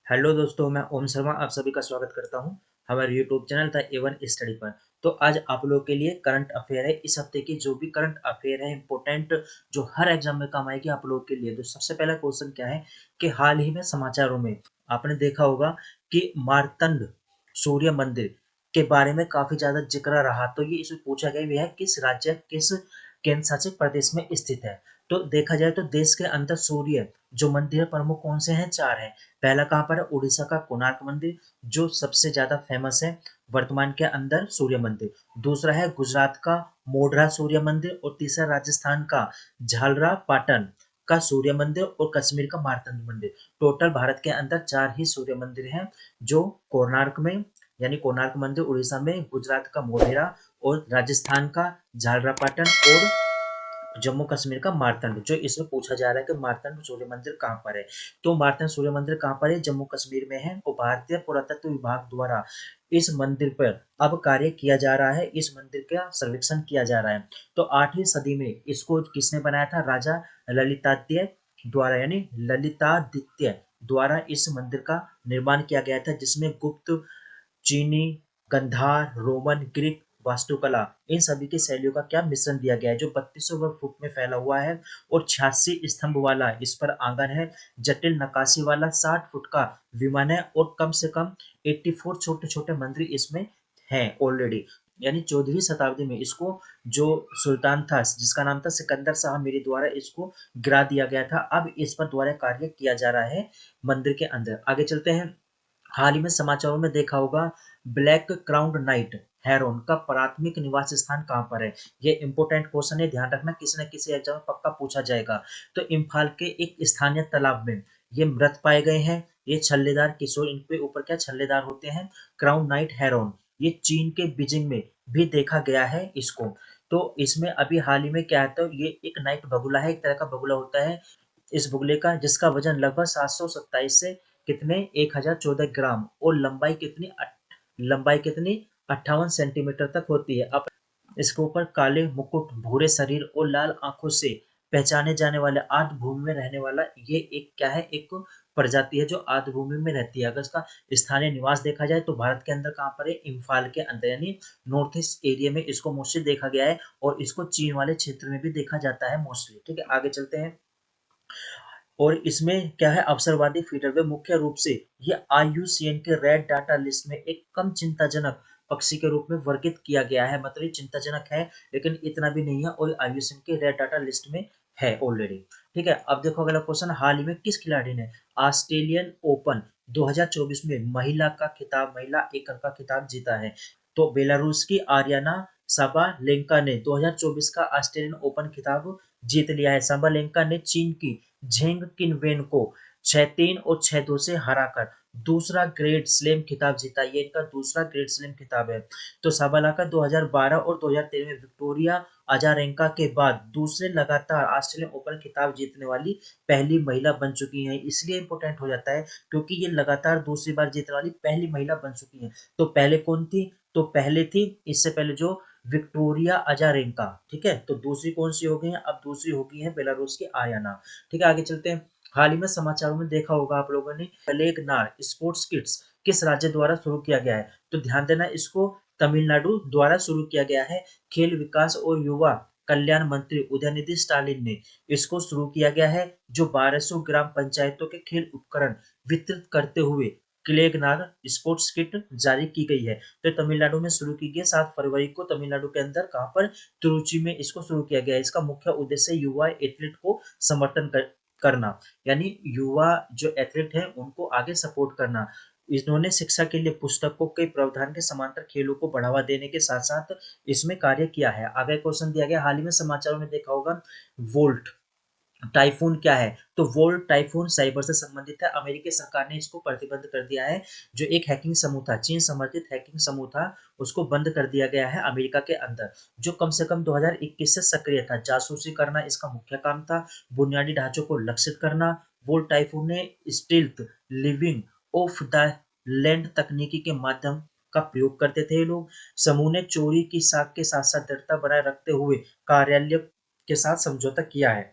Hello दोस्तों, मैं ओम शर्मा आप सभी का स्वागत करता हूं हमारे YouTube channel the Avon study पर। तो आज आप लोगों के लिए करंट अफेयर है। इस हफ्ते की जो भी करंट अफेयर है इंपॉर्टेंट, जो हर एग्जाम में काम आएगी आप लोगों के लिए। तो सबसे पहला क्वेश्चन क्या है कि हाल ही में समाचारों में आपने देखा होगा कि मार्तंड सूर्य मंदिर के बारे में काफी ज्यादा जिक्र रहा। तो ये इसमें पूछा गया भी है किस राज्य, किस केंद्र शासित प्रदेश में स्थित है। तो देखा जाए तो देश के अंदर सूर्य जो मंदिर है प्रमुख कौन से हैं? चार हैं। पहला कहाँ पर है? उड़ीसा का कोणार्क मंदिर, जो सबसे ज्यादा फेमस है वर्तमान के अंदर सूर्य मंदिर। दूसरा है गुजरात का मोढरा सूर्य मंदिर, और तीसरा राजस्थान का झालरा पाटन का सूर्य मंदिर, और कश्मीर का मार्तंड मंदिर। टोटल भारत के अंदर चार ही सूर्य मंदिर हैं, जो कोणार्क में यानी कोणार्क मंदिर उड़ीसा में, गुजरात का मोढेरा, और राजस्थान का झालरा पाटन, और जम्मू कश्मीर का मार्तंड। जो इसमें पूछा जा रहा है कि मार्तंड सूर्य मंदिर कहाँ पर है। तो मार्तंड सूर्य मंदिर कहाँ पर है? जम्मू कश्मीर में है। और भारतीय पुरातत्व विभाग द्वारा इस मंदिर पर अब कार्य किया जा रहा है, इस मंदिर का सर्वेक्षण किया जा रहा है। तो 8वीं सदी में इसको किसने बनाया था? राजा ललितादित्य द्वारा, यानी ललितादित्य द्वारा इस मंदिर का निर्माण किया गया था, जिसमें गुप्त, चीनी, गंधार, रोमन, ग्रीक वास्तुकला, इन सभी की शैलियों का क्या मिश्रण दिया गया है, जो 3200 वर्ग फुट में फैला हुआ है। और 86 स्तंभ वाला इस पर आंगन है। जटिल नक्काशी वाला 60 फुट का विमान है, और कम से कम 84 छोटे छोटे मंदिर इसमें हैं ऑलरेडी। यानी 14वीं शताब्दी में इसको जो सुल्तान था जिसका नाम था सिकंदर शाह मेरे द्वारा इसको गिरा दिया गया था। अब इस पर द्वारा कार्य किया जा रहा है मंदिर के अंदर। आगे चलते हैं। हाल ही में समाचारों में देखा होगा ब्लैक क्राउड नाइट हेरोन का प्राथमिक निवास स्थान कहाँ पर है। ये इंपॉर्टेंट क्वेश्चन है, ध्यान रखना, किसी न किसी एग्जाम में पक्का पूछा जाएगा। तो इम्फाल के एक स्थानीय तालाब में ये मृत पाए गए हैं। ये छल्लेदार किशोर, इनके ऊपर क्या छल्लेदार होते हैं? Crown night Heron. ये चीन के बीजिंग में भी देखा गया है इसको। तो इसमें अभी हाल ही में क्या है, तो ये एक नाइट बगुला है, एक तरह का बगुला होता है इस बुगले का, जिसका वजन लगभग 727 से कितने 1014 ग्राम, और लंबाई कितनी 58 सेंटीमीटर तक होती है। अब इसके ऊपर काले मुकुट, भूरे शरीर और लाल आंखों से पहचाने जाने वाले आर्द्र भूमि में रहने वाला ये एक क्या है? एक प्रजाति है जो आर्द्र भूमि में रहती है। अगर इसका स्थानीय निवास देखा जाए तो भारत के अंदर कहाँ पर है? इम्फाल के अंदर, यानी नॉर्थ ईस्ट एरिया में इसको मोस्टली देखा गया है, और इसको चीन वाले क्षेत्र में भी देखा जाता है मोस्टली। ठीक है, आगे चलते हैं। और इसमें क्या है? अवसरवादी फीडर वे मुख्य रूप से ये आईयूसीएन के रेड डाटा लिस्ट में एक कम चिंताजनक पक्षी के रूप में वर्गित किया गया है। मतलब ये चिंताजनक है लेकिन इतना भी नहीं है, और आईयूसीएन के रेड डाटा लिस्ट में है ऑलरेडी। ठीक है, अब देखो अगला क्वेश्चन। हाल ही में किस खिलाड़ी ने ऑस्ट्रेलियन ओपन 2024 में महिला एकल का खिताब जीता है? तो बेलारूस की आर्याना साबालेंका ने 2024 का ऑस्ट्रेलियन ओपन खिताब जीत लिया है। साबालेंका ने चीन की झेंग किनवेन को 6-3 और 6-2 से हराकर दूसरा ग्रेट स्लैम खिताब जीता। ये इनका दूसरा ग्रेट स्लैम खिताब है। तो साबालेंका 2012 और 2013 में विक्टोरिया अजारेंका के बाद दूसरे लगातार ऑस्ट्रेलियन ओपन खिताब जीतने वाली पहली महिला बन चुकी हैं। इसलिए इंपॉर्टेंट हो जाता है क्योंकि ये लगातार दूसरी बार जीतने वाली पहली महिला बन चुकी हैं। तो पहले कौन थी? तो पहले थी इससे पहले जो विक्टोरिया अजारेंका। ठीक है, तो दूसरी कौन सी हो गई है? अब दूसरी हो गई है बेलारूस की आर्याना। ठीक है, आगे चलते हैं। हाल ही में समाचारों में देखा होगा आप लोगों ने लेगनार स्पोर्ट्स किट्स किस राज्य द्वारा शुरू किया गया है? तो ध्यान देना, इसको तमिलनाडु द्वारा शुरू किया गया है। खेल विकास और युवा कल्याण मंत्री उदयनिधि स्टालिन ने इसको शुरू किया गया है, जो 1200 ग्राम पंचायतों के खेल उपकरण वितरित करते हुए क्लेगनार स्पोर्ट्स किट जारी की गई है। तो तमिलनाडु में शुरू की गई 7 फरवरी को, तमिलनाडु के अंदर कहाँ पर? तिरुचि में इसको शुरू किया गया है। इसका मुख्य उद्देश्य युवा एथलीट को समर्थन करना, यानी युवा जो एथलीट है उनको आगे सपोर्ट करना। इन्होंने शिक्षा के लिए पुस्तकों के प्रावधान के समांतर खेलों को बढ़ावा देने के साथ साथ इसमें कार्य किया है। आगे क्वेश्चन दिया गया, हाल ही में समाचारों में देखा होगा वोल्ट टाइफून क्या है? तो वोल्ट टाइफून साइबर से संबंधित है। अमेरिकी सरकार ने इसको प्रतिबंध कर दिया है। जो एक हैकिंग समूह था, चीन समर्थित हैकिंग समूह था, उसको बंद कर दिया गया है अमेरिका के अंदर, जो कम से कम 2021 से सक्रिय था। जासूसी करना इसका मुख्य काम था, बुनियादी ढांचों को लक्षित करना। वोल्ट टाइफून ने stealth living of the land तकनीकी के माध्यम का प्रयोग करते थे ये लोग। समूह ने चोरी की साख के साथ साथ दृढ़ता बनाए रखते हुए कार्यालय के साथ समझौता किया है।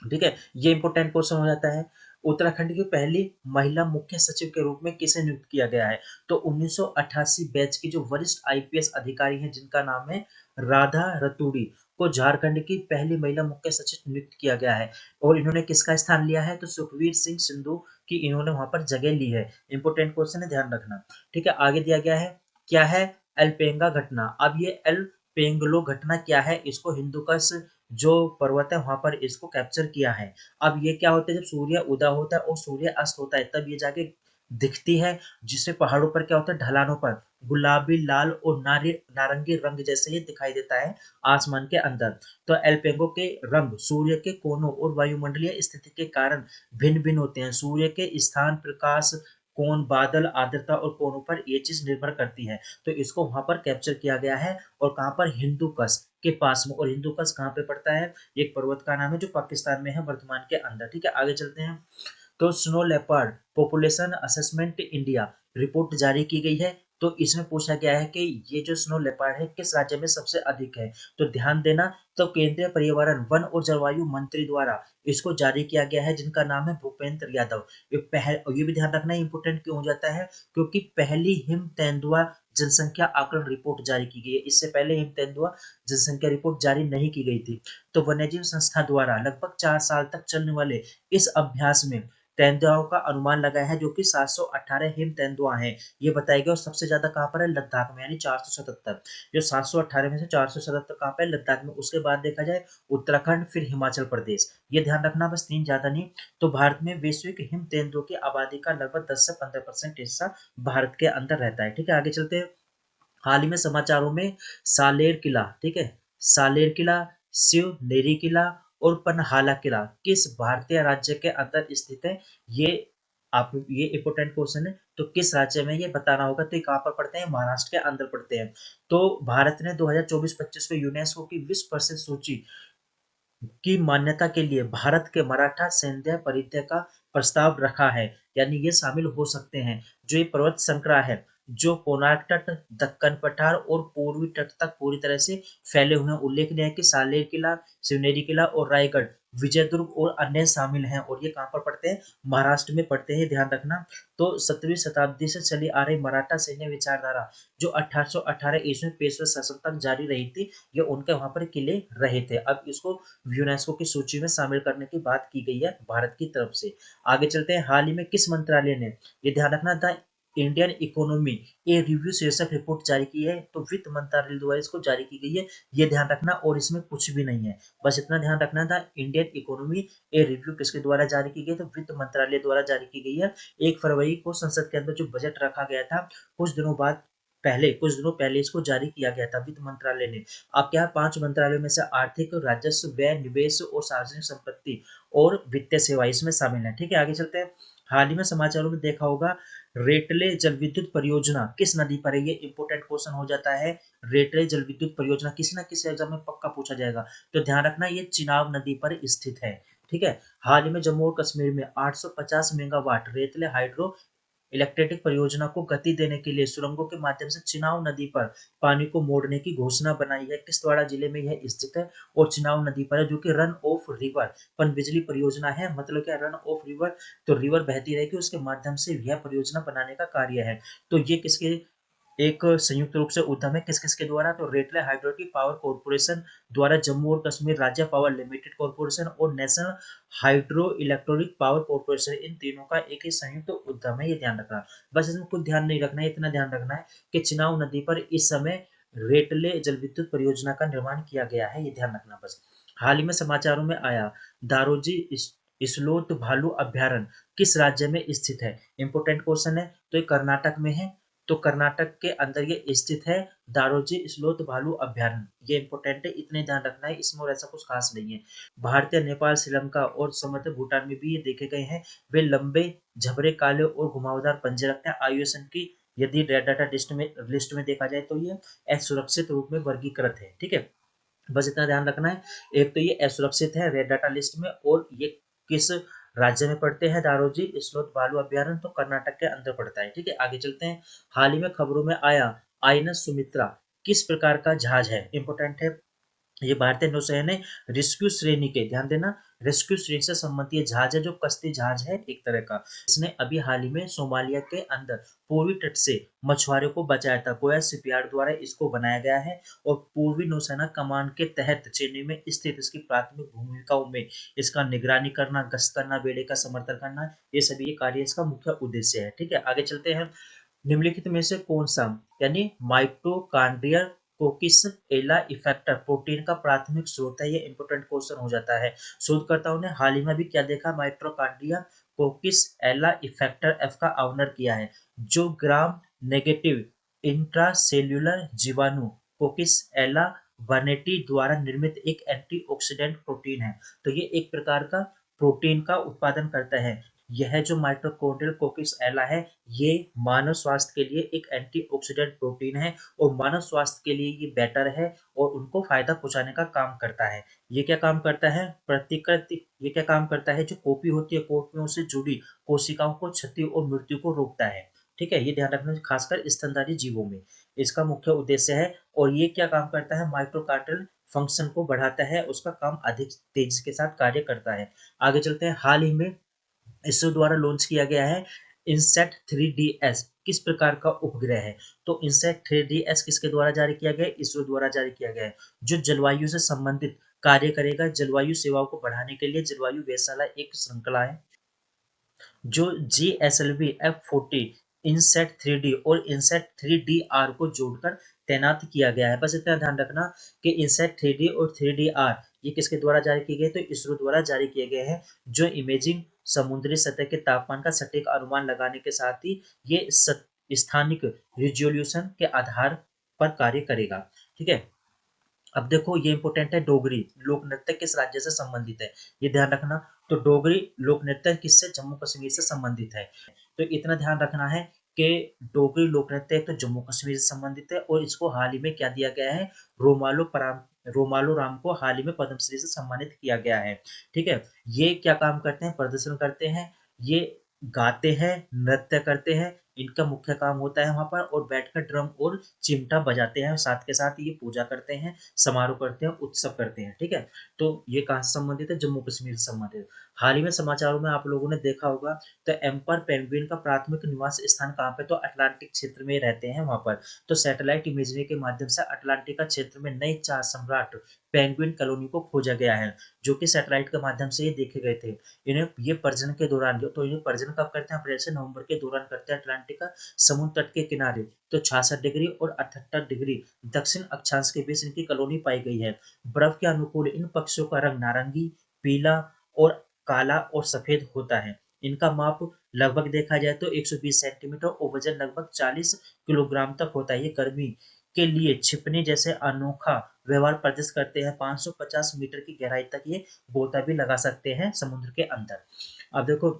ठीक है, ये इंपॉर्टेंट क्वेश्चन हो जाता है। उत्तराखंड की पहली महिला मुख्य सचिव के रूप में किसे नियुक्त किया गया है? तो 1988 बैच की जो वरिष्ठ आईपीएस अधिकारी हैं जिनका नाम है राधा रतूड़ी को झारखंड की पहली महिला मुख्य सचिव नियुक्त किया गया है। और इन्होंने किसका स्थान लिया है? तो सुखवीर सिंह सिंधु की इन्होंने वहां पर जगह ली है। इंपोर्टेंट क्वेश्चन है, ध्यान रखना। ठीक है, आगे दिया गया है, क्या है एल्पेंगा घटना? अब ये एल्पेंगलो घटना क्या है, इसको हिंदुकुश जो पर्वत है वहां पर इसको कैप्चर किया है। अब ये क्या होता है, जब सूर्य उदय होता है और सूर्य अस्त होता है तब ये जाके दिखती है, जिससे पहाड़ों पर क्या होता है, ढलानों पर गुलाबी, लाल और नारंगी रंग जैसे ये दिखाई देता है आसमान के अंदर। तो एल्पेंगो के रंग सूर्य के कोनों और वायुमंडलीय स्थिति के कारण भिन्न भिन्न होते हैं। सूर्य के स्थान, प्रकाश, कोण, बादल, आर्द्रता और कोनों पर ये चीज निर्भर करती है। तो इसको वहां पर कैप्चर किया गया है। और कहाँ पर? हिंदुकुश के पास में। और हिंदुकुश कहाँ पे पड़ता है? एक पर्वत का नाम है जो पाकिस्तान में है वर्तमान के अंदर। ठीक है, आगे चलते हैं। तो snow leopard population assessment India report जारी की गई है। तो इसमें पूछा गया है कि ये जो स्नो लेपर्ड है किस राज्य में सबसे अधिक है? तो ध्यान देना, तो केंद्रीय पर्यावरण, वन और जलवायु मंत्री द्वारा इसको जारी किया गया है, जिनका नाम है भूपेंद्र यादव। ये भी ध्यान रखना इंपोर्टेंट क्यों हो जाता है, क्योंकि पहली हिम तेंदुआ जनसंख्या आकलन रिपोर्ट जारी की गई है। इससे पहले हिम तेंदुआ जनसंख्या रिपोर्ट जारी नहीं की गई थी। तो वन्यजीव संस्था द्वारा लगभग 4 साल तक चलने वाले इस अभ्यास में तेंदुआओं का अनुमान लगाया है, जो कि 718 हिम तेंदुआ हैं, ये बताया गया। और सबसे ज्यादा कहाँ पर है? लद्दाख में, यानी 477। जो 718 में से 477 कहाँ पे? लद्दाख में। उसके बाद देखा जाए उत्तराखंड, फिर हिमाचल प्रदेश। ये ध्यान रखना, बस तीन, ज्यादा नहीं। तो भारत में वैश्विक हिम तेंदुओं की आबादी का लगभग 10 से 15% हिस्सा भारत के अंदर रहता है। ठीक है, आगे चलते हैं। हाल ही में समाचारों में सालेर किला, ठीक है, सालेर किला, शिव नेरी किला और पनहाला किला किस भारतीय राज्य के अंदर स्थित है? ये आप, ये इंपोर्टेंट क्वेश्चन है। तो किस राज्य में ये बताना होगा। तो ये कहाँ पर पढ़ते हैं? महाराष्ट्र के अंदर पढ़ते हैं। तो भारत ने 2024-25 को यूनेस्को की विश्व प्रसिद्ध सूची की मान्यता के लिए भारत के मराठा सैन्य परिधि का प्रस्ताव रखा है, यानी ये शामिल हो सकते हैं। जो ये पर्वत श्रृंखला है, जो कोणार्क तट, दक्कन पठार और पूर्वी तट तक पूरी तरह से फैले हुए हैं। उल्लेखनीय है कि सालेर किला, शिवनेरी किला और रायगढ़, विजयदुर्ग और अन्य शामिल हैं। और ये कहाँ पर पड़ते हैं? महाराष्ट्र में पड़ते हैं, ध्यान रखना। तो 17वीं शताब्दी से चली आ रही मराठा सैन्य विचारधारा जो 1818 ईस्वी में पेशवा शासन तक जारी रही थी, ये उनके वहां पर किले रहे थे। अब इसको यूनेस्को की सूची में शामिल करने की बात की गई है भारत की तरफ से। आगे चलते हैं। हाल ही में किस मंत्रालय ने, ये ध्यान रखना, the Indian economy a review शीर्षक रिपोर्ट जारी की है? तो वित्त मंत्रालय द्वारा इसको जारी की गई है, ये ध्यान रखना। और इसमें कुछ भी नहीं है, बस इतना ध्यान रखना था। इंडियन इकोनॉमी ए रिव्यू किसके द्वारा जारी की गई? तो वित्त मंत्रालय द्वारा जारी की गई है। 1 फरवरी को संसद के अंदर जो बजट रखा गया था, कुछ दिनों पहले इसको जारी किया गया था वित्त मंत्रालय ने। अब क्या है, 5 मंत्रालयों में से आर्थिक, राजस्व, व्यय, निवेश और सार्वजनिक संपत्ति और वित्तीय सेवा इसमें शामिल है। ठीक है, आगे चलते हैं। हाल ही में समाचारों में देखा होगा, रेटले जल विद्युत परियोजना किस नदी पर है? ये इंपोर्टेंट क्वेश्चन हो जाता है। रेटले जल विद्युत परियोजना किसी ना किसी एग्जाम में पक्का पूछा जाएगा। तो ध्यान रखना, ये चिनाब नदी पर स्थित है। ठीक है, हाल ही में जम्मू और कश्मीर में 850 मेगावाट रेतले हाइड्रो इलेक्ट्रिक परियोजना को गति देने के लिए सुरंगों के माध्यम से चिनाव नदी पर पानी को मोड़ने की घोषणा बनाई है। किश्तवाड़ा जिले में यह स्थित है और चिनाव नदी पर है, जो कि रन ऑफ रिवर पनबिजली परियोजना है। मतलब क्या, रन ऑफ रिवर, तो रिवर बहती रहेगी, उसके माध्यम से यह परियोजना बनाने का कार्य है। तो ये किसके एक संयुक्त रूप से उद्यम है, किस किस के द्वारा? तो रेटले हाइड्रोलिक पावर कॉर्पोरेशन द्वारा, जम्मू और कश्मीर राज्य पावर लिमिटेड कॉर्पोरेशन और national hydro electronic power corporation, इन तीनों का एक ही संयुक्त उद्यम है, ये ध्यान रखना। बस इसमें कुछ ध्यान नहीं रखना है, इतना ध्यान रखना है कि चिनाव नदी पर इस समय रेटले जल विद्युत परियोजना का निर्माण किया गया है, ये ध्यान रखना बस। हाल ही में समाचारों में आया, दारोजी स्लोथ भालू अभ्यारण्य किस राज्य में स्थित है? इंपोर्टेंट क्वेश्चन है। तो ये कर्नाटक में है। तो कर्नाटक के अंदर ये स्थित है, दारोजी स्लोथ भालू अभ्यारण्य। ये इंपोर्टेंट है, इतने ध्यान रखना है, इसमें और ऐसा कुछ खास नहीं है। भारतीय, नेपाल, श्रीलंका और समुद्र भूटान में भी ये देखे गए हैं। वे लंबे, झबरे, काले और घुमावदार पंजे रखते हैं। आईयूसीएन की यदि रेड डाटा लिस्ट में देखा जाए तो ये असुरक्षित रूप में वर्गीकृत है। ठीक है, बस इतना ध्यान रखना है। एक तो ये असुरक्षित है रेड डाटा लिस्ट में, और ये किस राज्य में पड़ते हैं? दारोजी स्लोथ भालू अभ्यारण्य, तो कर्नाटक के अंदर पड़ता है। ठीक है, आगे चलते हैं। हाल ही में खबरों में आया, आईएनएस सुमित्रा किस प्रकार का जहाज है? इंपोर्टेंट है। ये भारतीय नौसेना ने रेस्क्यू श्रेणी के, ध्यान देना, रेस्क्यू श्रेणी से संबंधित ये जहाज है जो कश्ती जहाज है एक तरह का। इसने अभी हाल ही में सोमालिया के अंदर पूर्वी तट से मछुआरों को बचाया था। गोया शिपयार्ड द्वारा इसको बनाया गया है और पूर्वी नौसेना कमान के तहत चेन्नई में स्थित इसकी प्राथमिक भूमिकाओं में इसका निगरानी करना, गश्त करना, बेड़े का समर्थन करना, ये सभी ये कार्य इसका मुख्य उद्देश्य है। ठीक है, आगे चलते हैं। निम्नलिखित में से कौन सा यानी माइटोकॉन्ड्रियल कोकिस एला इफेक्टर प्रोटीन का प्राथमिक स्रोत है? ये इंपोर्टेंट क्वेश्चन हो जाता है। शोधकर्ताओं ने हाल ही में भी क्या देखा? माइटोकॉन्ड्रिया कोकिस एला इफेक्टर एफ का अवनर किया है, जो ग्राम नेगेटिव इंट्रासेल्युलर जीवाणु कोकिस एला वर्नेटी द्वारा निर्मित एक एंटीऑक्सीडेंट प्रोटीन है। तो ये एक प्रकार का प्रोटीन का उत्पादन करता है। यह जो माइटोकॉन्ड्रियल कोकिस एला है, ये मानव स्वास्थ्य के लिए एक एंटीऑक्सीडेंट प्रोटीन है और मानव स्वास्थ्य के लिए ये बेटर है और उनको फायदा पहुंचाने का काम करता है। ये क्या काम करता है? प्रतिकृति ये क्या काम करता है? जो कॉपी होती है, कॉपियों से जुड़ी कोशिकाओं को क्षति और मृत्यु को रोकता है। ठीक है, ये ध्यान रखना, खासकर स्तनधारी जीवों में इसका मुख्य उद्देश्य है। और ये क्या काम करता है? माइटोकॉन्ड्रियल फंक्शन को बढ़ाता है, उसका काम अधिक तेजी के साथ कार्य करता है। आगे चलते हैं। हाल ही में इसरो द्वारा लॉन्च किया गया है इनसेट 3DS। किस प्रकार का उपग्रह है? तो इनसेट 3DS किसके द्वारा जारी किया गया है? इसरो द्वारा जारी किया गया है, जो जलवायु से संबंधित कार्य करेगा। जलवायु सेवाओं को बढ़ाने के लिए जलवायु वेधशाला एक श्रृंखला है जो GSLV F40 इनसेट 3D और इनसेट 3DR को जोड़कर तैनात किया गया है। बस इतना ध्यान रखना कि इनसेट 3D और 3DR ये किसके द्वारा जारी किए गए? तो इसरो द्वारा जारी किए गए हैं, जो इमेजिंग समुद्री सतह के तापमान का सटीक अनुमान लगाने के साथ ही ये स्थानिक रिजोल्यूशन के आधार पर कार्य करेगा। ठीक है, अब देखो ये इंपॉर्टेंट है। डोगरी लोक नृत्य किस राज्य से संबंधित है? ये ध्यान रखना। तो डोगरी लोक नृत्य किससे? जम्मू कश्मीर से संबंधित है। तो इतना ध्यान रखना है कि डोगरी लोक नृत्य एक तो जम्मू कश्मीर से संबंधित है और इसको हाल ही में क्या दिया गया है? रोमालो राम को हाल ही में पद्मश्री से सम्मानित किया गया है। ठीक है, ये क्या काम करते हैं? प्रदर्शन करते हैं, ये गाते हैं, नृत्य करते हैं। इनका मुख्य काम होता है वहां पर, और बैठकर ड्रम और चिमटा बजाते हैं, साथ के साथ ये पूजा करते हैं, समारोह करते हैं, उत्सव करते हैं। ठीक है, तो ये कहाँ से संबंधित है? जम्मू कश्मीर से संबंधित। हाल ही में समाचारों में आप लोगों ने देखा होगा, तो एम्पर पेंगुइन का प्राथमिक निवास स्थान कहाँ पे? तो अटलांटिक क्षेत्र में रहते हैं वहां पर। तो सैटेलाइट इमेजरी के माध्यम से अटलांटिका क्षेत्र में नई चार सम्राट पेंगुइन कॉलोनी को खोजा गया है, जो कि सैटेलाइट के माध्यम से ये देखे गए थे। इन्हें ये प्रजनन के दौरान, तो इन्हें प्रजनन कब करते हैं? अप्रैल से नवंबर के दौरान करते हैं अटलांटिका समुद्र तट के किनारे। तो 66 डिग्री और 78 डिग्री दक्षिण अक्षांश के बीच इनकी कॉलोनी पाई गई है। बर्फ के अनुकूल इन पक्षियों का रंग नारंगी, पीला और काला और सफेद होता है। इनका माप लगभग देखा जाए तो 120 सेंटीमीटर और वजन लगभग 40 किलोग्राम तक होता है। ये गर्मी के लिए छिपने जैसे अनोखा व्यवहार प्रदर्शित करते हैं। 550 मीटर की गहराई तक ये गोता भी लगा सकते हैं समुद्र के अंदर। अब देखो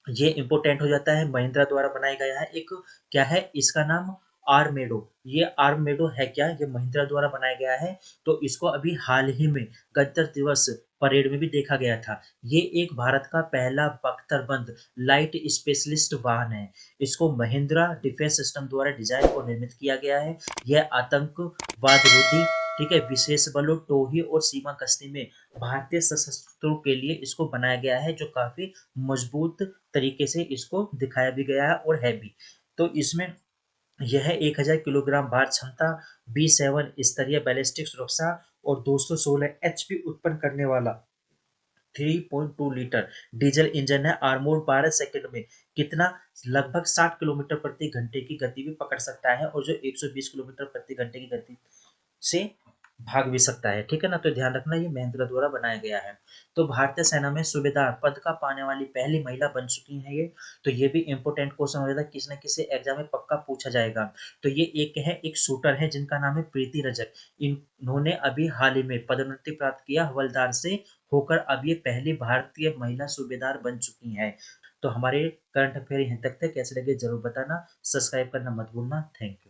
ये इम्पोर्टेंट हो जाता है। महिंद्रा द्वारा बनाया गया है एक, क्या है इसका नाम? आर्मेडो। ये आर्मेडो है क्या? ये महिंद्रा द्वारा बनाया गया है। तो इसको अभी हाल ही में गणतंत्र दिवस परेड में भी देखा गया था। ये एक भारत का पहला बख्तरबंद लाइट स्पेशलिस्ट वाहन है। इसको महिंद्रा डिफेंस सिस्टम द्वारा डिजाइन और निर्मित किया गया है। यह आतंकवाद रोधी, ठीक है, विशेष बलों, टोही और सीमा गश्ती में भारतीय सशस्त्रों के लिए इसको बनाया गया है, जो काफी मजबूत तरीके से इसको दिखाया भी गया है और है भी। तो इसमें यह 1000 किलोग्राम भार क्षमता, B7 स्तरीय बैलिस्टिक सुरक्षा और 216 एचपी उत्पन्न करने वाला 3.2 लीटर डीजल इंजन है। आर्मोर्ड 12 सेकंड में कितना? लगभग 60 किलोमीटर प्रति घंटे की गति भी पकड़ सकता है, और जो 120 किलोमीटर प्रति घंटे की गति से भाग भी सकता है। ठीक है ना, तो ध्यान रखना ये महिंद्रा द्वारा बनाया गया है। तो भारतीय सेना में सूबेदार पद का पाने वाली पहली महिला बन चुकी है ये। तो ये भी इंपॉर्टेंट क्वेश्चन हो जाता है, किसी न किसी एग्जाम में पक्का पूछा जाएगा। तो ये एक शूटर है जिनका नाम है प्रीति रजक। इन्होंने अभी हाल ही में पदोन्नति प्राप्त किया हवलदार से होकर, अब ये पहली भारतीय महिला सूबेदार बन चुकी है। तो हमारे करंट अफेयर यहीं तक थे। कैसे लगे जरूर बताना, सब्सक्राइब करना मत भूलना। Thank you.